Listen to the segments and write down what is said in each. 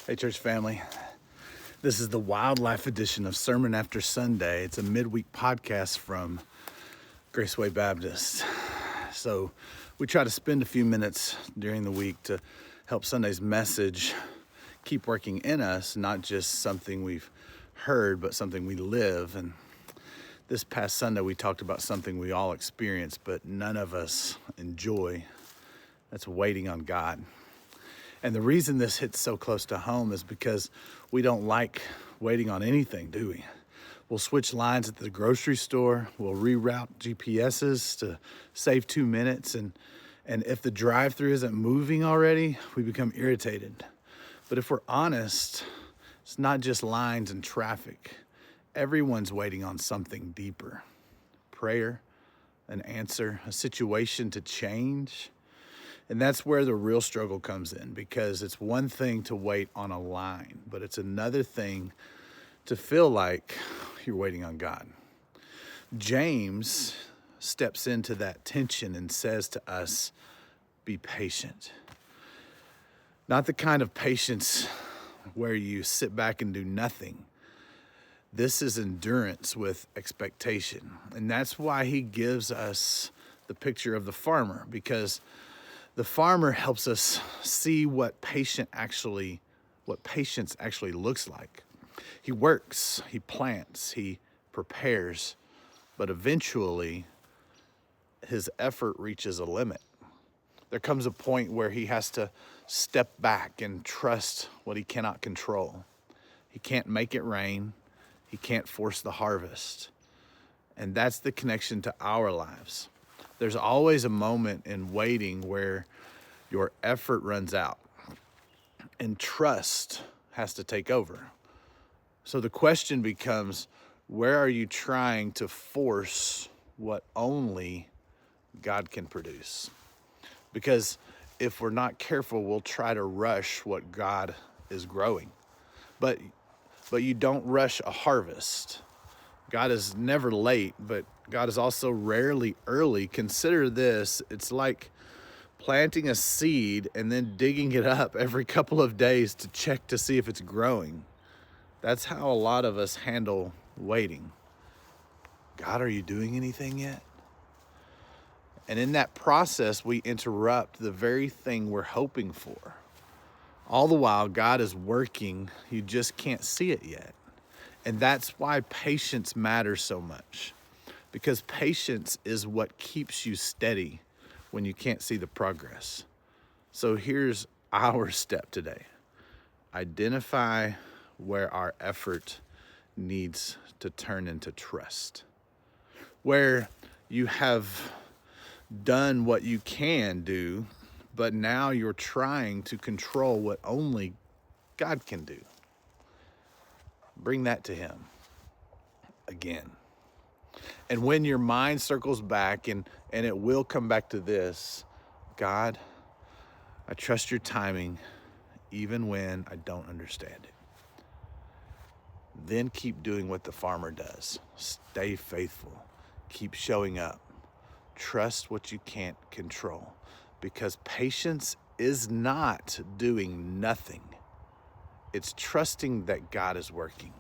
Hey, church family. This is the wildlife edition of Sermon After Sunday. It's a midweek podcast from Graceway Baptist. So we try to spend a few minutes during the week to help Sunday's message keep working in us, not just something we've heard, but something we live. And this past Sunday, we talked about something we all experience, but none of us enjoy. That's waiting on God. And the reason this hits so close to home is because we don't like waiting on anything, do we? We'll switch lines at the grocery store. We'll reroute GPSs to save 2 minutes. And if the drive-thru isn't moving already, we become irritated. But if we're honest, it's not just lines and traffic. Everyone's waiting on something deeper. Prayer, an answer, a situation to change. And that's where the real struggle comes in, because it's one thing to wait on a line, but it's another thing to feel like you're waiting on God. James steps into that tension and says to us, be patient. Not the kind of patience where you sit back and do nothing. This is endurance with expectation. And that's why he gives us the picture of the farmer, because the farmer helps us see what patience actually looks like. He works, he plants, he prepares, but eventually his effort reaches a limit. There comes a point where he has to step back and trust what he cannot control. He can't make it rain. He can't force the harvest. And that's the connection to our lives. There's always a moment in waiting where your effort runs out and trust has to take over. So the question becomes, where are you trying to force what only God can produce? Because if we're not careful, we'll try to rush what God is growing. But you don't rush a harvest. God is never late, but God is also rarely early. Consider this, it's like planting a seed and then digging it up every couple of days to check to see if it's growing. That's how a lot of us handle waiting. God, are you doing anything yet? And in that process, we interrupt the very thing we're hoping for. All the while, God is working. You just can't see it yet. And that's why patience matters so much, because patience is what keeps you steady when you can't see the progress. So here's our step today. Identify where our effort needs to turn into trust. Where you have done what you can do, but now you're trying to control what only God can do. Bring that to him again. And when your mind circles back, and it will come back to this, God, I trust your timing even when I don't understand it. Then keep doing what the farmer does. Stay faithful. Keep showing up. Trust what you can't control, because patience is not doing nothing. It's trusting that God is working,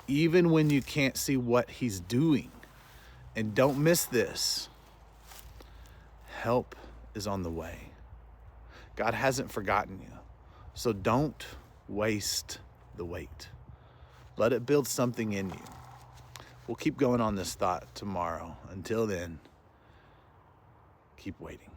even when you can't see what he's doing. And don't miss this. Help is on the way. God hasn't forgotten you. So don't waste the wait. Let it build something in you. We'll keep going on this thought tomorrow. Until then, keep waiting.